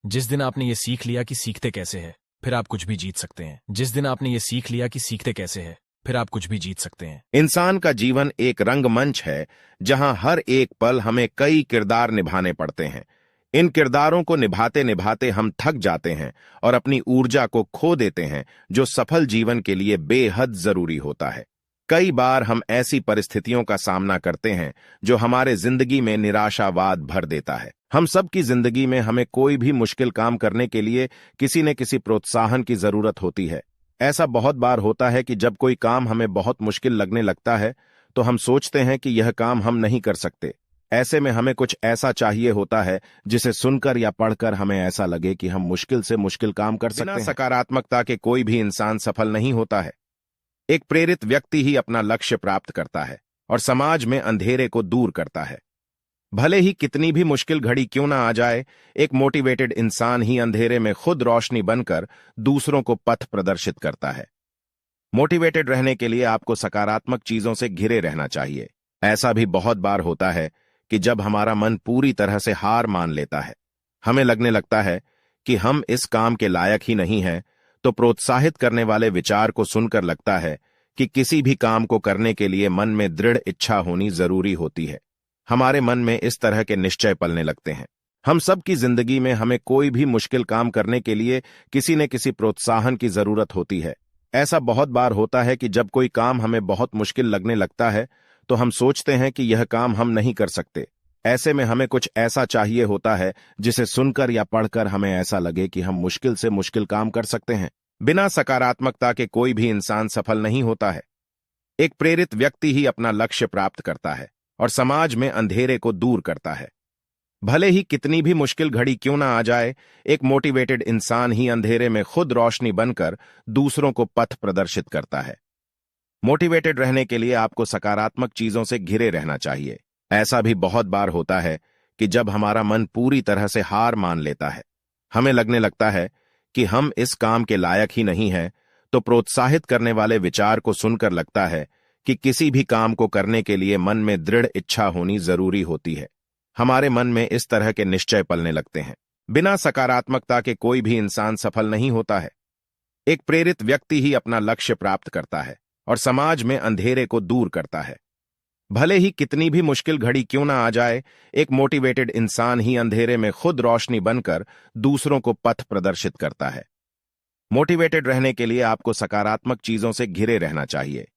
जिस दिन आपने ये सीख लिया कि सीखते कैसे है, फिर आप कुछ भी जीत सकते हैं। जिस दिन आपने ये सीख लिया कि सीखते कैसे है, फिर आप कुछ भी जीत सकते हैं। इंसान का जीवन एक रंगमंच है जहां हर एक पल हमें कई किरदार निभाने पड़ते हैं। इन किरदारों को निभाते निभाते हम थक जाते हैं और अपनी ऊर्जा को खो देते हैं, जो सफल जीवन के लिए बेहद जरूरी होता है। कई बार हम ऐसी परिस्थितियों का सामना करते हैं जो हमारे जिंदगी में निराशावाद भर देता है। हम सब की जिंदगी में हमें कोई भी मुश्किल काम करने के लिए किसी न किसी प्रोत्साहन की जरूरत होती है। ऐसा बहुत बार होता है कि जब कोई काम हमें बहुत मुश्किल लगने लगता है तो हम सोचते हैं कि यह काम हम नहीं कर सकते। ऐसे में हमें कुछ ऐसा चाहिए होता है जिसे सुनकर या पढ़कर हमें ऐसा लगे कि हम मुश्किल से मुश्किल काम कर सकते हैं। बिना सकारात्मकता के कोई भी इंसान सफल नहीं होता है। एक प्रेरित व्यक्ति ही अपना लक्ष्य प्राप्त करता है और समाज में अंधेरे को दूर करता है। भले ही कितनी भी मुश्किल घड़ी क्यों ना आ जाए, एक मोटिवेटेड इंसान ही अंधेरे में खुद रोशनी बनकर दूसरों को पथ प्रदर्शित करता है। मोटिवेटेड रहने के लिए आपको सकारात्मक चीजों से घिरे रहना चाहिए। ऐसा भी बहुत बार होता है कि जब हमारा मन पूरी तरह से हार मान लेता है, हमें लगने लगता है कि हम इस काम के लायक ही नहीं हैं, तो प्रोत्साहित करने वाले विचार को सुनकर लगता है कि किसी भी काम को करने के लिए मन में दृढ़ इच्छा होनी जरूरी होती है। हमारे मन में इस तरह के निश्चय पलने लगते हैं। हम सब की जिंदगी में हमें कोई भी मुश्किल काम करने के लिए किसी न किसी प्रोत्साहन की जरूरत होती है। ऐसा बहुत बार होता है कि जब कोई काम हमें बहुत मुश्किल लगने लगता है तो हम सोचते हैं कि यह काम हम नहीं कर सकते। ऐसे में हमें कुछ ऐसा चाहिए होता है जिसे सुनकर या पढ़कर हमें ऐसा लगे कि हम मुश्किल से मुश्किल काम कर सकते हैं। बिना सकारात्मकता के कोई भी इंसान सफल नहीं होता है। एक प्रेरित व्यक्ति ही अपना लक्ष्य प्राप्त करता है और समाज में अंधेरे को दूर करता है। भले ही कितनी भी मुश्किल घड़ी क्यों ना आ जाए, एक मोटिवेटेड इंसान ही अंधेरे में खुद रोशनी बनकर दूसरों को पथ प्रदर्शित करता है। मोटिवेटेड रहने के लिए आपको सकारात्मक चीजों से घिरे रहना चाहिए। ऐसा भी बहुत बार होता है कि जब हमारा मन पूरी तरह से हार मान लेता है, हमें लगने लगता है कि हम इस काम के लायक ही नहीं हैं, तो प्रोत्साहित करने वाले विचार को सुनकर लगता है कि किसी भी काम को करने के लिए मन में दृढ़ इच्छा होनी जरूरी होती है। हमारे मन में इस तरह के निश्चय पलने लगते हैं। बिना सकारात्मकता के कोई भी इंसान सफल नहीं होता है। एक प्रेरित व्यक्ति ही अपना लक्ष्य प्राप्त करता है और समाज में अंधेरे को दूर करता है। भले ही कितनी भी मुश्किल घड़ी क्यों ना आ जाए, एक मोटिवेटेड इंसान ही अंधेरे में खुद रोशनी बनकर दूसरों को पथ प्रदर्शित करता है। मोटिवेटेड रहने के लिए आपको सकारात्मक चीजों से घिरे रहना चाहिए।